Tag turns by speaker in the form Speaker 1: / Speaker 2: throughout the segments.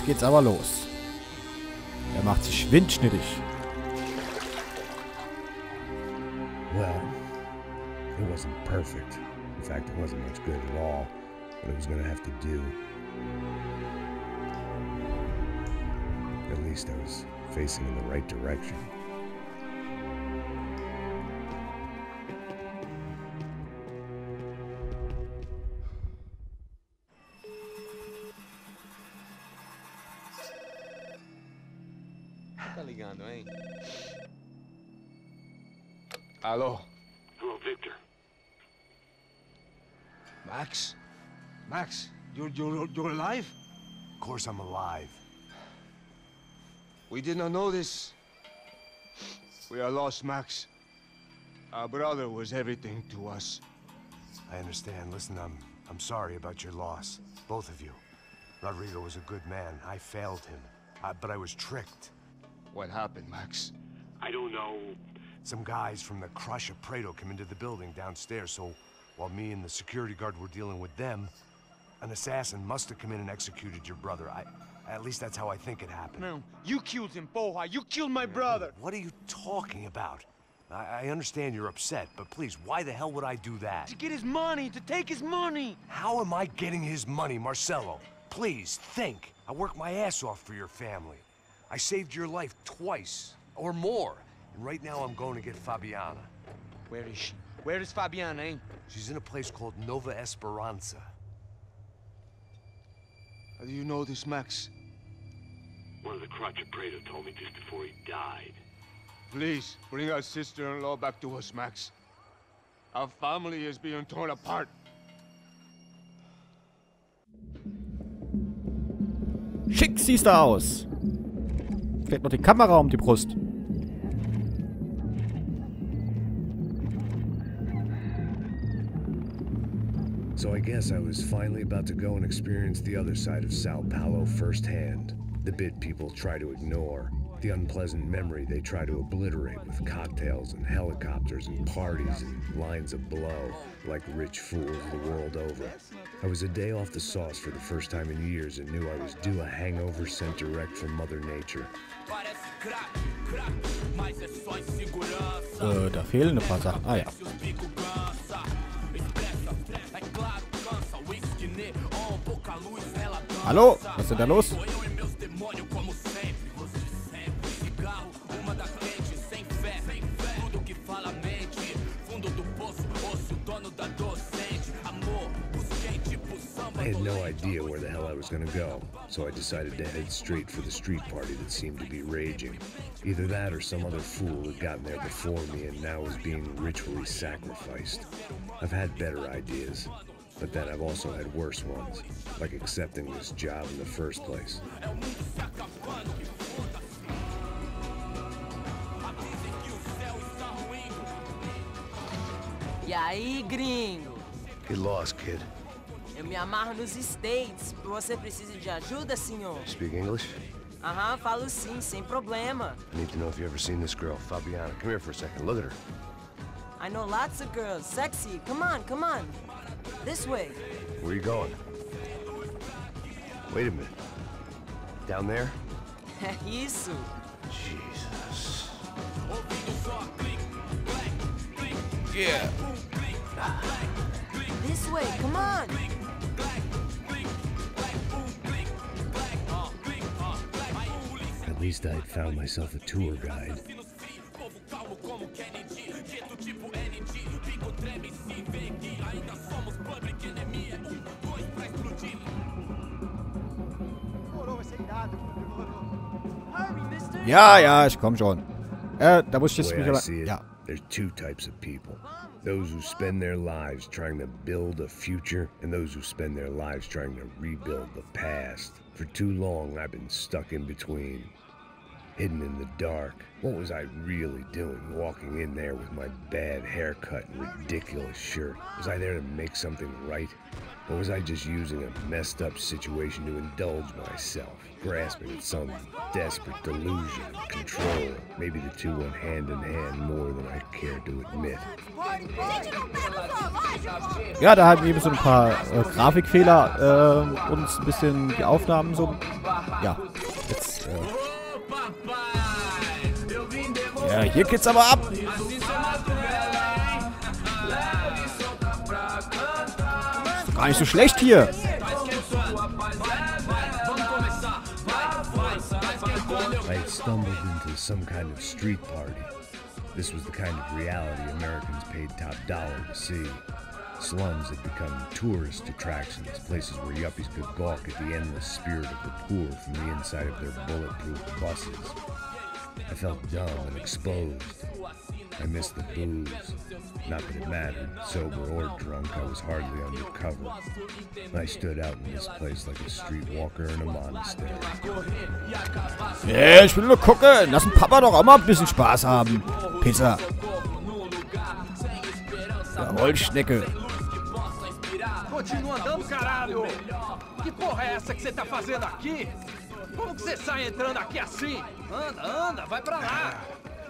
Speaker 1: Jetzt geht's aber los. Er macht sich windschnittig.
Speaker 2: Well, it wasn't perfect. In fact, it wasn't much good at all, but it was gonna have to do. At least I was facing in the right direction.
Speaker 3: Tá ligando, hein? Alô?
Speaker 4: Hello, Victor.
Speaker 3: Max? Max, you're alive?
Speaker 2: Of course I'm alive.
Speaker 3: We did not know this. We are lost, Max. Our brother was everything to us.
Speaker 2: I understand. Listen, I'm sorry about your loss. Both of you. Rodrigo was a good man. I failed him. But I was tricked.
Speaker 3: What happened, Max?
Speaker 4: I don't know.
Speaker 2: Some guys from the Crush of Prado came into the building downstairs, so while me and the security guard were dealing with them, an assassin must have come in and executed your brother. At least that's how I think it happened.
Speaker 3: No, you killed him, Poha. You killed my brother.
Speaker 2: What are you talking about? I understand you're upset, but please, why the hell would I do that?
Speaker 3: To get his money, to take his money.
Speaker 2: How am I getting his money, Marcelo? Please, think. I worked my ass off for your family. I saved your life twice, or more. And right now I'm going to get Fabiana.
Speaker 3: Where is she? Where is Fabiana, eh?
Speaker 2: She's in a place called Nova Esperanza.
Speaker 3: How do you know this, Max?
Speaker 4: One of the Crotch of Prado told me just before he died.
Speaker 3: Please, bring our sister-in-law back to us, Max. Our family is being torn apart.
Speaker 1: Schick siehst du aus. Fällt noch die Kamera um die Brust.
Speaker 2: So I guess I was finally about to go and experience the other side of Sao Paulo firsthand. The bit people try to ignore. The unpleasant memory they try to obliterate with cocktails and helicopters and parties and lines of blow, like rich fools the world over. I was a day off the sauce for the first time in years and knew I was due a hangover sent direct from Mother Nature.
Speaker 1: Da fehlen ein paar Sachen. Ah ja. Hallo? Was ist denn da los?
Speaker 2: I had no idea where the hell I was gonna go, so I decided to head straight for the street party that seemed to be raging. Either that or some other fool had gotten there before me and now was being ritually sacrificed. I've had better ideas, but then I've also had worse ones, like accepting this job in the first place.
Speaker 5: E aí, gringo?
Speaker 2: Get lost, kid.
Speaker 5: Eu me amarro nos States. Você precisa de ajuda, senhor?
Speaker 2: Speak English?
Speaker 5: Aham, falo sim, sem problema.
Speaker 2: I need to know if you've ever seen this girl, Fabiana. Come here for a second. Look at her.
Speaker 5: I know lots of girls. Sexy. Come on, come on. This way.
Speaker 2: Where are you going? Wait a minute. Down there?
Speaker 5: Isso.
Speaker 2: Jesus.
Speaker 1: Yeah.
Speaker 5: This way, come on.
Speaker 2: At least I'd found myself a tour guide.
Speaker 1: Ja, ja, ich komm schon. Da muss ich jetzt mich
Speaker 2: The way I
Speaker 1: aber...
Speaker 2: see it,
Speaker 1: Ja.
Speaker 2: there's two types of people. Those who spend their lives trying to build a future, and those who spend their lives trying to rebuild the past. For too long, I've been stuck in between. Hidden in the dark. What was I really doing, walking in there with my bad haircut and ridiculous shirt? Was I there to make something right? Or was I just using a messed up situation to indulge myself, grasping at some desperate delusion of control? Maybe the two went hand in hand more than I care to admit.
Speaker 1: Ja, da hatten eben so ein paar Grafikfehler und ein bisschen die Aufnahmen so. Ja, jetzt. Ja, hier geht's aber ab. Ist gar nicht so schlecht hier.
Speaker 2: I had stumbled into some kind of street party. This was the kind of reality Americans paid top dollar to see. Slums had become tourist attractions, places where yuppies could gawk at the endless spirit of the poor from the inside of their bulletproof buses. I felt dumb and exposed. I missed the booze. Not that it mattered, sober or drunk, I was hardly undercover. I stood out in this place like a streetwalker in a monastery.
Speaker 1: Ja, ich will nur gucken. Lass den Papa doch auch mal ein bisschen Spaß haben. Pisser. Ja, Rollschnecke.
Speaker 6: Continua andando, caralho! Que porra é essa que você tá fazendo aqui? Como que você sai entrando aqui assim? Anda, anda, vai pra lá!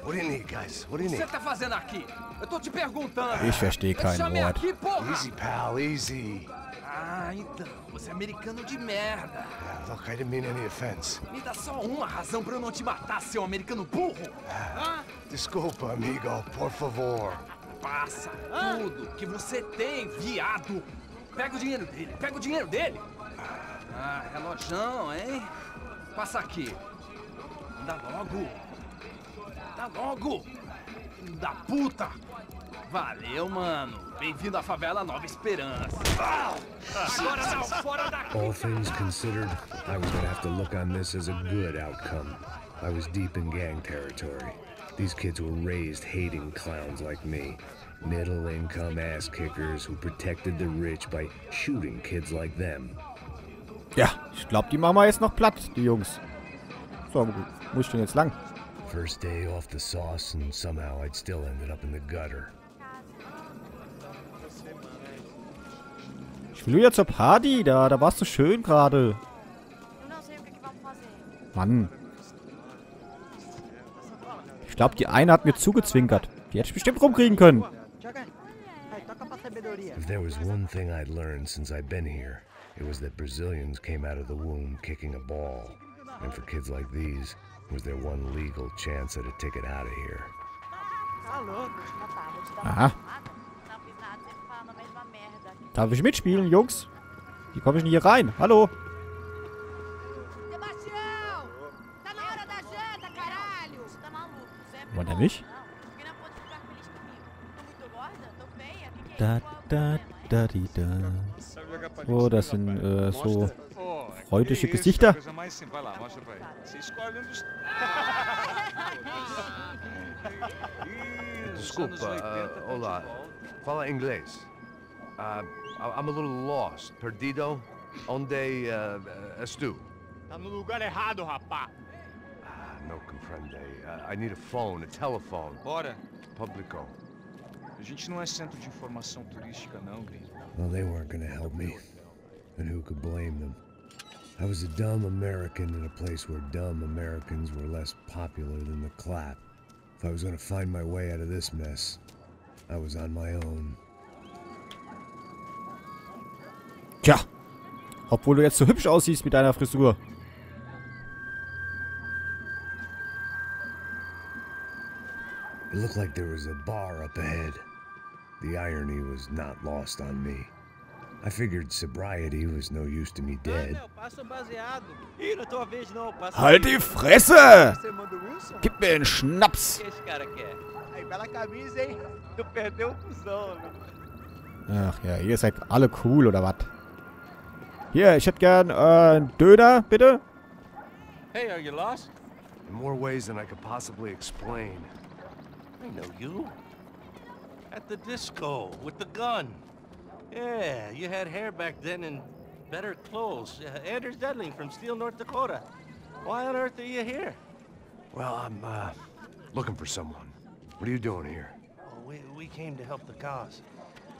Speaker 3: What do you need, guys? What do you
Speaker 6: O que
Speaker 3: need?
Speaker 6: você tá fazendo aqui? Eu tô te perguntando!
Speaker 1: Ich verstehe kein
Speaker 6: Chame
Speaker 1: Wort.
Speaker 6: aqui, porra!
Speaker 3: Easy, pal, easy.
Speaker 6: Ah, então, você é americano de merda!
Speaker 3: Yeah, look, I didn't mean any offense.
Speaker 6: Me dá só uma razão pra eu não te matar, seu americano burro! Hã?
Speaker 3: Desculpa, amigo, por favor.
Speaker 6: Passa tudo que você tem, viado! Pega o dinheiro dele, pega o dinheiro dele! Ah, relojão, hein? Passa aqui. Dá logo! Dá logo! Filho da puta! Valeu, mano! Bem-vindo à favela Nova Esperança! Agora não, fora daqui!
Speaker 2: All things considered, I was gonna have to look on this as a good outcome. I was deep in gang territory. These kids were raised hating clowns like me. Middle-income ass-kickers who protected the rich by shooting kids like them.
Speaker 1: Ja, ich glaube, die machen wir jetzt noch platt, die Jungs. So, wo ist denn jetzt lang?
Speaker 2: First day off the sauce and somehow I'd still ended up in the gutter.
Speaker 1: Ich will wieder zur Party. Da warst du schön gerade. Mann. Ich glaube, die eine hat mir zugezwinkert. Die hätte ich bestimmt rumkriegen können.
Speaker 2: If there was one thing I'd learned since I'd been here, it was that Brazilians came out of the womb kicking a ball. And for kids like these, was their one legal chance at a ticket out of here.
Speaker 1: Aha. Darf ich mitspielen, Jungs? Wie komme ich denn hier rein? Hallo? Wollt ihr mich? Da, da, da, di, da. Oh, das sind so freudige Gesichter.
Speaker 7: Desculpa, olá. Fala inglês. I'm a little lost. Perdido? Onde és tu?
Speaker 3: Tá no lugar errado, rapá.
Speaker 7: No comprende. I need a phone, a telephone.
Speaker 8: Bora.
Speaker 7: Publico.
Speaker 8: A gente não é centro de informação turística, não, gringo.
Speaker 2: Well, they weren't gonna help me. And who could blame them? I was a dumb American in a place where dumb Americans were less popular than the clap. If I was gonna find my way out of this mess, I was on my own.
Speaker 1: Tja. Obwohl du jetzt so hübsch aussiehst mit deiner Frisur.
Speaker 2: It looked like there was a bar up ahead. The irony was not lost on me. I figured sobriety was no use to me dead.
Speaker 1: Halt die Fresse! Gib mir einen Schnaps! Ach ja, ihr seid alle cool, oder was? Hier, ich hätte gern einen Döner, bitte.
Speaker 6: Hey, are you lost?
Speaker 7: In more ways than I could possibly explain.
Speaker 9: I know you. At the disco, with the gun. Yeah, you had hair back then and better clothes. Anders Dudling from Steele, North Dakota. Why on earth are you here?
Speaker 7: Well, I'm looking for someone. What are you doing here?
Speaker 9: Oh, we came to help the cause.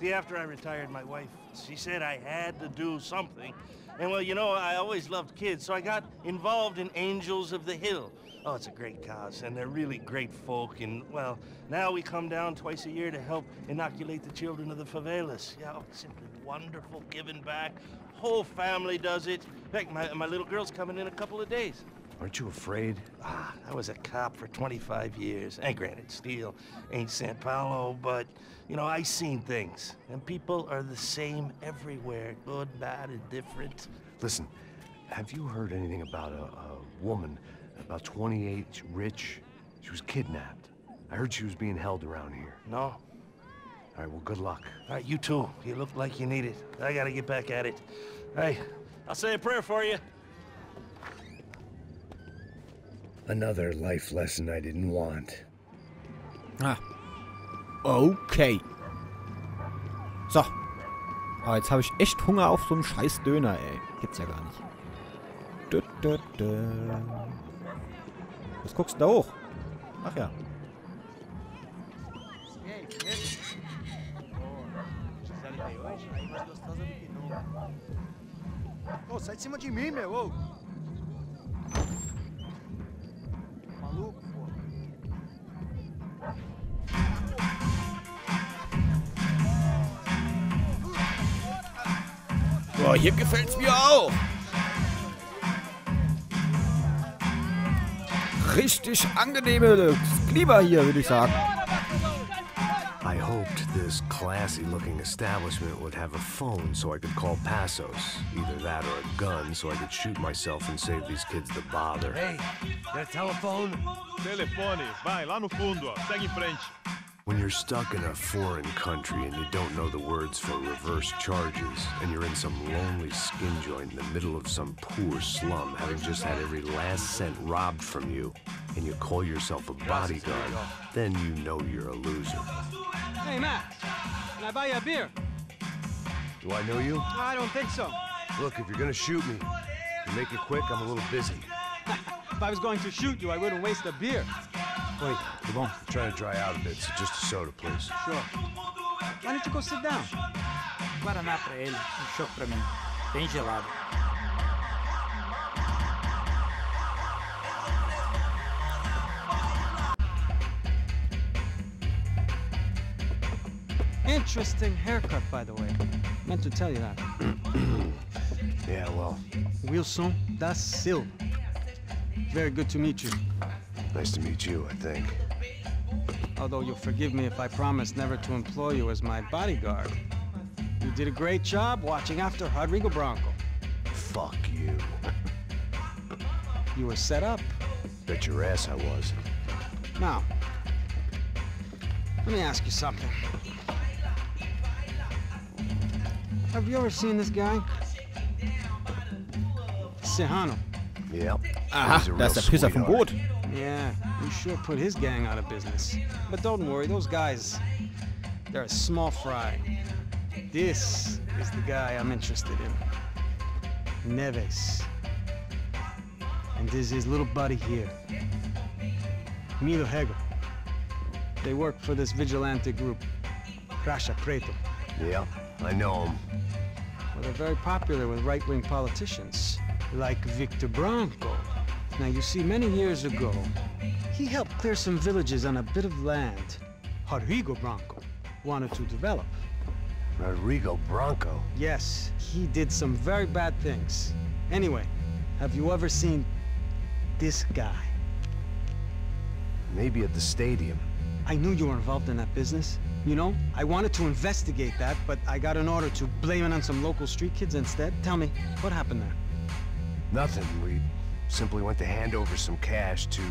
Speaker 9: See, after I retired, my wife, she said I had to do something. And well, you know, I always loved kids, so I got involved in Angels of the Hill. Oh, it's a great cause, and they're really great folk, and, well, now we come down twice a year to help inoculate the children of the favelas. Yeah, oh, it's simply wonderful, giving back. Whole family does it. In fact, my little girl's coming in a couple of days.
Speaker 7: Aren't you afraid?
Speaker 9: I was a cop for 25 years. And granted, Steel ain't San Paulo, but, you know, I seen things. And people are the same everywhere, good, bad, and different.
Speaker 7: Listen, have you heard anything about a woman, about 28, rich? She was kidnapped. I heard she was being held around here.
Speaker 9: No.
Speaker 7: All right, well, good luck.
Speaker 9: All right, you too. You look like you need it. I gotta get back at it. Hey, I'll say a prayer for you.
Speaker 2: Another life lesson I didn't want.
Speaker 1: Okay. So. Aber jetzt habe ich echt Hunger auf so einen scheiß Döner, ey. Gibt's ja gar nicht. Was guckst du da hoch? Ach ja.
Speaker 3: Ô, sai de cima de mim, meu, ô! Maluco, pô.
Speaker 1: Boah, hier gefällt's mir auch. Richtig angenehme Klima hier, würde ich sagen.
Speaker 7: I hoped this classy-looking establishment would have a phone so I could call Passos. Either that or a gun so I could shoot myself and save these kids the bother.
Speaker 2: Hey, got a telephone?
Speaker 10: Telefone, vai, lá no fundo, ó. Segue em frente.
Speaker 7: When you're stuck in a foreign country and you don't know the words for reverse charges, and you're in some lonely skin joint in the middle of some poor slum, having just had every last cent robbed from you, and you call yourself a bodyguard, then you know you're a loser.
Speaker 11: Hey, Max, can I buy you a beer?
Speaker 7: Do I know you?
Speaker 11: I don't think so.
Speaker 7: Look, if you're gonna shoot me, you make it quick, I'm a little busy.
Speaker 11: If I was going to shoot you, I wouldn't waste a beer.
Speaker 7: Wait, come on. I'm trying to dry out a bit, so just a soda, please.
Speaker 11: Sure. Why don't you go sit down?
Speaker 12: Guaraná pra ele, chopp pra mim. Bem gelado.
Speaker 11: Interesting haircut, by the way. Meant to tell you that.
Speaker 7: Yeah, well.
Speaker 11: Wilson da Silva. Very good to meet you.
Speaker 7: Nice to meet you, I think.
Speaker 11: Although you'll forgive me if I promise never to employ you as my bodyguard. You did a great job watching after Rodrigo Branco.
Speaker 7: Fuck you.
Speaker 11: You were set up.
Speaker 7: Bet your ass I was.
Speaker 11: Now, let me ask you something. Have you ever seen this guy? Serrano.
Speaker 7: Yep.
Speaker 1: Aha, da ist der Pisser vom Boot.
Speaker 11: Yeah, we sure put his gang out of business. But don't worry, those guys, they're a small fry. This is the guy I'm interested in. Neves. And this is his little buddy here. Milo Hegel. They work for this vigilante group, Caixa Preto.
Speaker 7: Yeah, I know him.
Speaker 11: Well, they're very popular with right-wing politicians, like Victor Branco. Now, you see, many years ago, he helped clear some villages on a bit of land Rodrigo Branco wanted to develop.
Speaker 7: Rodrigo Branco?
Speaker 11: Yes, he did some very bad things. Anyway, have you ever seen this guy?
Speaker 7: Maybe at the stadium.
Speaker 11: I knew you were involved in that business. You know, I wanted to investigate that, but I got an order to blame it on some local street kids instead. Tell me, what happened there?
Speaker 7: Nothing. We simply went to hand over some cash to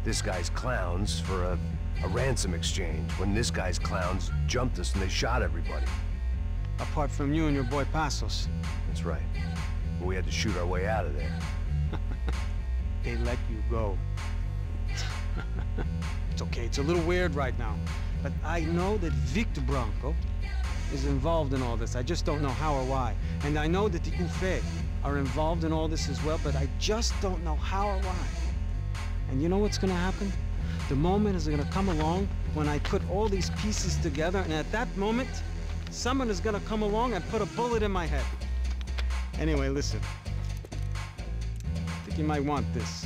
Speaker 7: this guy's clowns for a ransom exchange when this guy's clowns jumped us and they shot everybody.
Speaker 11: Apart from you and your boy Passos.
Speaker 7: That's right. We had to shoot our way out of there.
Speaker 11: They let you go. It's okay, it's a little weird right now. But I know that Victor Branco is involved in all this. I just don't know how or why. And I know that the UFE are involved in all this as well, but I just don't know how or why. And you know what's gonna happen? The moment is gonna come along when I put all these pieces together, and at that moment, someone is gonna come along and put a bullet in my head. Anyway, listen. I think you might want this.